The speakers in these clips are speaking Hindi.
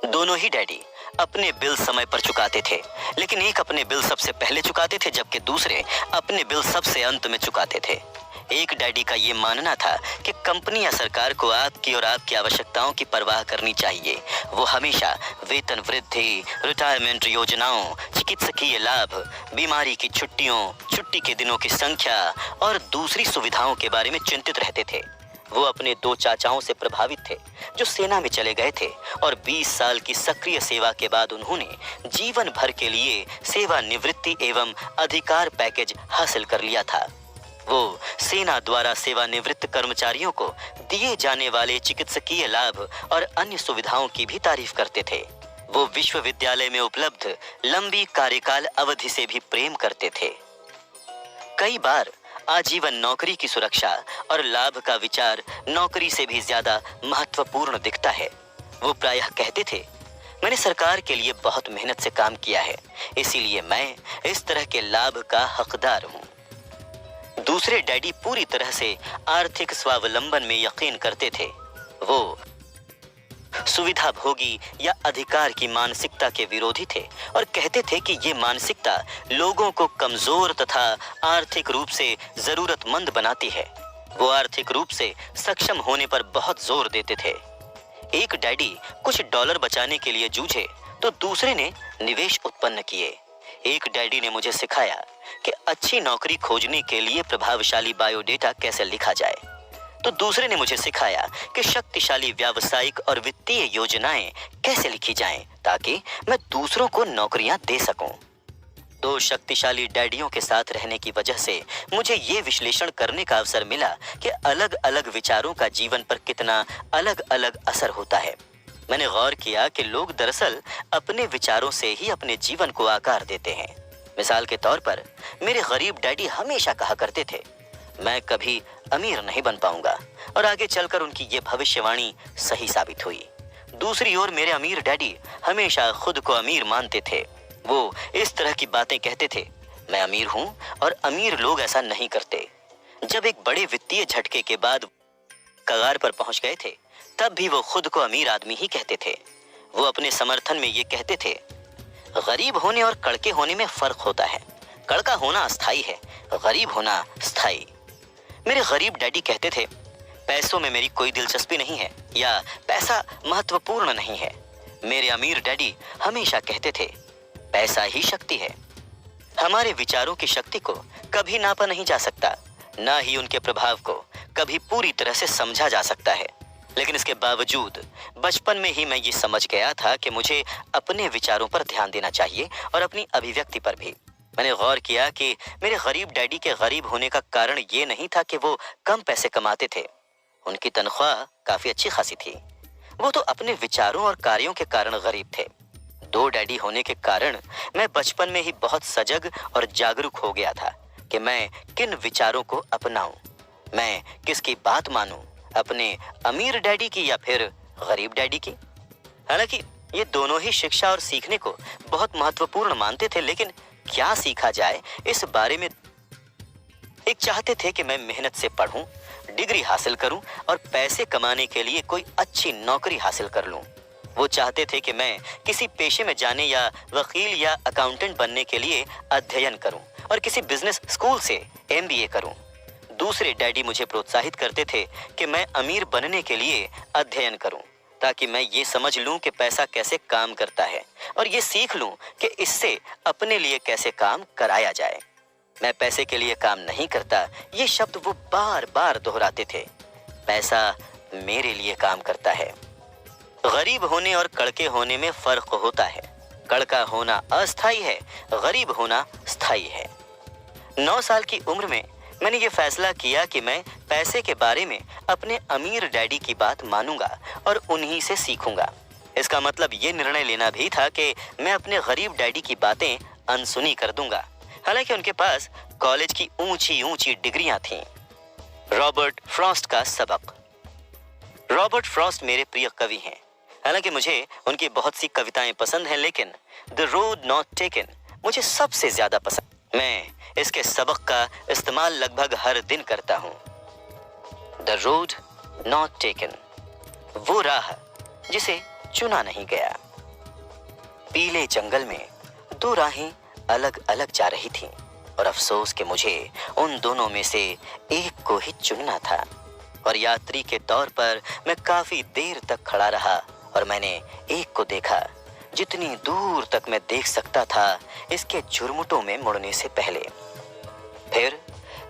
दोनों ही डैडी अपने बिल समय पर चुकाते थे, लेकिन एक अपने बिल सबसे पहले चुकाते थे जबकि दूसरे अपने बिल सबसे अंत में चुकाते थे। एक डैडी का ये मानना था कि कंपनी या सरकार को आपकी और आपकी आवश्यकताओं की परवाह करनी चाहिए। वो हमेशा वेतन वृद्धि, रिटायरमेंट योजनाओं, चिकित्सकीय लाभ, बीमारी की छुट्टियों, छुट्टी के दिनों की संख्या और दूसरी सुविधाओं के बारे में चिंतित रहते थे। वो अपने दो चाचाओं से प्रभावित थे जो सेना में चले गए थे और 20 साल की सक्रिय सेवा के बाद उन्होंने जीवन भर के लिए सेवानिवृत्ति एवं अधिकार पैकेज हासिल कर लिया था। वो सेना द्वारा सेवानिवृत्त कर्मचारियों को दिए जाने वाले चिकित्सकीय लाभ और अन्य सुविधाओं की भी तारीफ करते थे। वो विश्वविद्यालय में उपलब्ध लंबी कार्यकाल अवधि से भी प्रेम करते थे। कई बार आजीवन नौकरी की सुरक्षा और लाभ का विचार नौकरी से भी ज्यादा महत्वपूर्ण दिखता है। वो प्रायः कहते थे, मैंने सरकार के लिए बहुत मेहनत से काम किया है, इसीलिए मैं इस तरह के लाभ का हकदार हूँ। दूसरे डैडी पूरी तरह से आर्थिक स्वावलंबन में यकीन करते थे। वो सुविधा भोगी या अधिकार की मानसिकता के विरोधी थे और कहते थे कि ये मानसिकता लोगों को कमजोर तथा आर्थिक रूप से जरूरतमंद बनाती है। वो आर्थिक रूप से सक्षम होने पर बहुत जोर देते थे। एक डैडी कुछ डॉलर बचाने के लिए जूझे तो दूसरे ने निवेश उत्पन्न किए। एक डैडी ने मुझे सिखाया कि अच्छी नौकरी खोजने के लिए प्रभावशाली बायोडेटा कैसे लिखा जाए, तो दूसरे ने मुझे सिखाया कि शक्तिशाली व्यावसायिक और वित्तीय योजनाएं कैसे लिखी जाएं ताकि मैं दूसरों को नौकरियां दे सकूं। दो शक्तिशाली डैडियों के साथ रहने की वजह से मुझे ये विश्लेषण करने का अवसर मिला कि अलग अलग विचारों का जीवन पर कितना अलग अलग असर होता है। मैंने गौर किया कि लोग दरअसल अपने विचारों से ही अपने जीवन को आकार देते हैं। मिसाल के तौर पर मेरे गरीब डैडी हमेशा कहा करते थे, मैं कभी अमीर नहीं बन पाऊंगा, और आगे चलकर उनकी ये भविष्यवाणी सही साबित हुई। दूसरी ओर मेरे अमीर डैडी हमेशा खुद को अमीर मानते थे। वो इस तरह की बातें कहते थे, मैं अमीर हूं और अमीर लोग ऐसा नहीं करते। जब एक बड़े वित्तीय झटके के बाद कगार पर पहुंच गए थे, तब भी वो खुद को अमीर आदमी ही कहते थे। वो अपने समर्थन में ये कहते थे, गरीब होने और कड़के होने में फर्क होता है। कड़का होना अस्थाई है, गरीब होना स्थायी। मेरे गरीब डैडी कहते थे, पैसों में मेरी कोई दिलचस्पी नहीं है या पैसा महत्वपूर्ण नहीं है। मेरे अमीर डैडी हमेशा कहते थे, पैसा ही शक्ति है। हमारे विचारों की शक्ति को कभी नापा नहीं जा सकता, ना ही उनके प्रभाव को कभी पूरी तरह से समझा जा सकता है। लेकिन इसके बावजूद बचपन में ही मैं ये समझ गया था कि मुझे अपने विचारों पर ध्यान देना चाहिए और अपनी अभिव्यक्ति पर भी। मैंने गौर किया कि मेरे गरीब डैडी के गरीब होने का कारण ये नहीं था कि वो कम पैसे कमाते थे। उनकी तनख्वाह काफी अच्छी खासी थी। वो तो अपने विचारों और कार्यों के कारण गरीब थे। दो डैडी होने के कारण मैं बचपन में ही बहुत सजग और जागरूक हो गया था कि मैं किन विचारों को अपनाऊं, मैं किसकी बात मानूं, अपने अमीर डैडी की या फिर गरीब डैडी की। हालांकि ये दोनों ही शिक्षा और सीखने को बहुत महत्वपूर्ण मानते थे, लेकिन क्या सीखा जाए इस बारे में एक चाहते थे कि मैं मेहनत से पढ़ूं, डिग्री हासिल करूं और पैसे कमाने के लिए कोई अच्छी नौकरी हासिल कर लूं। वो चाहते थे कि मैं किसी पेशे में जाने या वकील या अकाउंटेंट बनने के लिए अध्ययन करूं और किसी बिजनेस स्कूल से MBA करूं। दूसरे डैडी मुझे प्रोत्साहित करते थे कि मैं अमीर बनने के लिए अध्ययन करूं ताकि मैं ये समझ लूं कि पैसा कैसे काम करता है और ये सीख लूं कि इससे अपने लिए कैसे काम कराया जाए। मैं पैसे के लिए काम नहीं करता, ये शब्द वो बार बार दोहराते थे। पैसा मेरे लिए काम करता है। गरीब होने और कड़के होने में फर्क होता है। कड़का होना अस्थायी है, गरीब होना स्थायी है। 9 साल की उम्र में मैंने ये फैसला किया कि मैं पैसे के बारे में अपने अमीर डैडी की बात मानूंगा और उन्हीं से सीखूंगा। इसका मतलब ये निर्णय लेना भी था कि मैं अपने गरीब डैडी की बातें अनसुनी कर दूंगा। हालांकि उनके पास कॉलेज की ऊंची ऊंची डिग्रियां थीं। रॉबर्ट फ्रॉस्ट का सबक। रॉबर्ट फ्रॉस्ट मेरे प्रिय कवि हैं। हालांकि मुझे उनकी बहुत सी कविताएं पसंद हैं, लेकिन द रोड नॉट टेकन मुझे सबसे ज्यादा पसंद। मैं इसके सबक का इस्तेमाल लगभग हर दिन करता हूं। द रोड नॉट टेकन, वो राह जिसे चुना नहीं गया। पीले जंगल में दो राहें अलग अलग जा रही थीं और अफसोस कि मुझे उन दोनों में से एक को ही चुनना था। और यात्री के तौर पर मैं काफी देर तक खड़ा रहा और मैंने एक को देखा जितनी दूर तक मैं देख सकता था इसके झुरमुटों में मुड़ने से पहले। फिर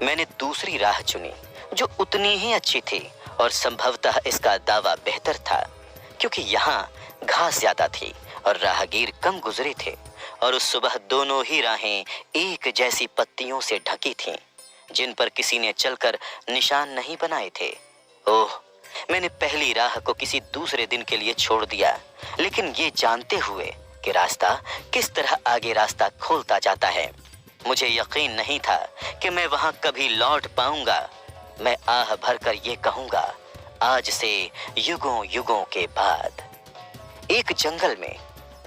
मैंने दूसरी राह चुनी जो उतनी ही अच्छी थी और संभवतः इसका दावा बेहतर था, क्योंकि यहाँ घास ज्यादा थी और राहगीर कम गुजरे थे और उस सुबह दोनों ही राहें एक जैसी पत्तियों से ढकी थीं, जिन पर किसी ने चलकर निशान नहीं बनाए थे। ओह, मैंने पहली राह को किसी दूसरे दिन के लिए छोड़ दिया, लेकिन ये जानते हुए कि रास्ता किस तरह आगे रास्ता खोलता जाता है। मुझे यकीन नहीं था कि मैं वहां कभी लौट पाऊंगा। मैं आह भरकर ये कहूंगा, आज से युगों युगों के बाद। एक जंगल में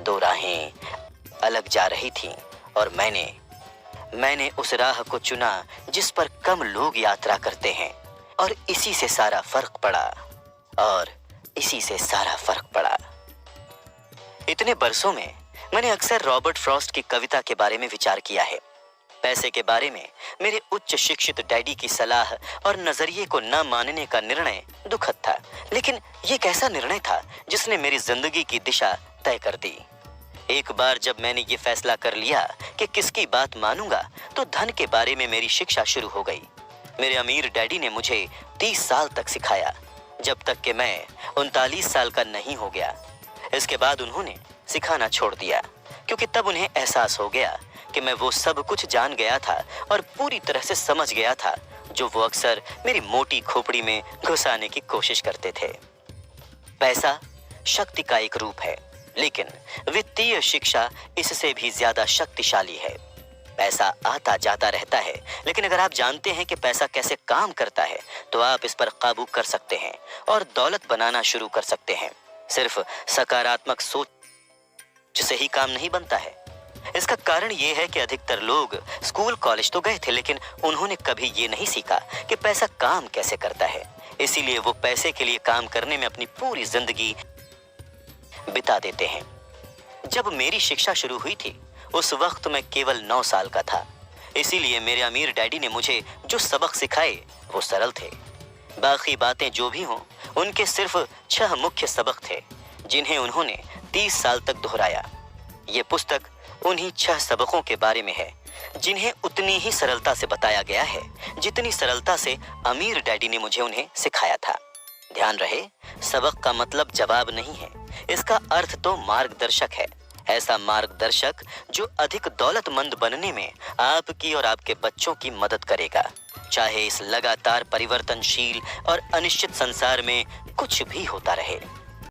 दो राहें अलग जा रही थीं और मैंने उस राह को चुना जिस पर कम लोग यात्रा करते हैं, और इसी से सारा फर्क पड़ा। इतने बरसों में मैंने अक्सर रॉबर्ट फ्रॉस्ट की कविता के बारे में विचार किया है। पैसे के बारे में मेरे उच्च शिक्षित डैडी की सलाह और नजरिए को न मानने का निर्णय दुखद था, लेकिन ये एक ऐसा निर्णय था जिसने मेरी जिंदगी की दिशा तय कर दी। एक बार जब मैंने ये फैसला कर लिया कि किसकी बात मानूंगा, तो धन के बारे में मेरी शिक्षा शुरू हो गई। मेरे अमीर डैडी ने मुझे 30 साल तक सिखाया, जब तक कि मैं 39 साल का नहीं हो गया। इसके बाद उन्होंने सिखाना छोड़ दिया, क्योंकि तब उन्हें एहसास हो गया कि मैं वो सब कुछ जान गया था और पूरी तरह से समझ गया था जो वो अक्सर मेरी मोटी खोपड़ी में घुसाने की कोशिश करते थे। पैसा शक्ति का एक रूप है, लेकिन वित्तीय शिक्षा इससे भी ज्यादा शक्तिशाली है। पैसा आता जाता रहता है, लेकिन अगर आप जानते हैं कि पैसा कैसे काम करता है, तो आप इस पर काबू कर सकते हैं और दौलत बनाना शुरू कर सकते हैं। सिर्फ सकारात्मक सोच से ही काम नहीं बनता है। इसका कारण ये है कि अधिकतर लोग स्कूल कॉलेज तो गए थे, लेकिन उन्होंने कभी ये नहीं सीखा कि पैसा काम कैसे करता है। इसीलिए वो पैसे के लिए काम करने में अपनी पूरी जिंदगी बिता देते हैं। जब मेरी शिक्षा शुरू हुई थी, उस वक्त मैं केवल 9 साल का था। इसीलिए मेरे अमीर डैडी ने मुझे जो सबक सिखाए वो सरल थे। बाकी बातें जो भी हों, उनके सिर्फ 6 मुख्य सबक थे जिन्हें उन्होंने 30 साल तक दोहराया। ये पुस्तक उन्हीं 6 सबकों के बारे में है, जिन्हें उतनी ही सरलता से बताया गया है जितनी सरलता से अमीर डैडी ने मुझे उन्हें सिखाया था। ध्यान रहे, सबक का मतलब जवाब नहीं है, इसका अर्थ तो मार्गदर्शक है। ऐसा मार्गदर्शक जो अधिक दौलतमंद बनने में आपकी और आपके बच्चों की मदद करेगा, चाहे इस लगातार परिवर्तनशील और अनिश्चित संसार में कुछ भी होता रहे।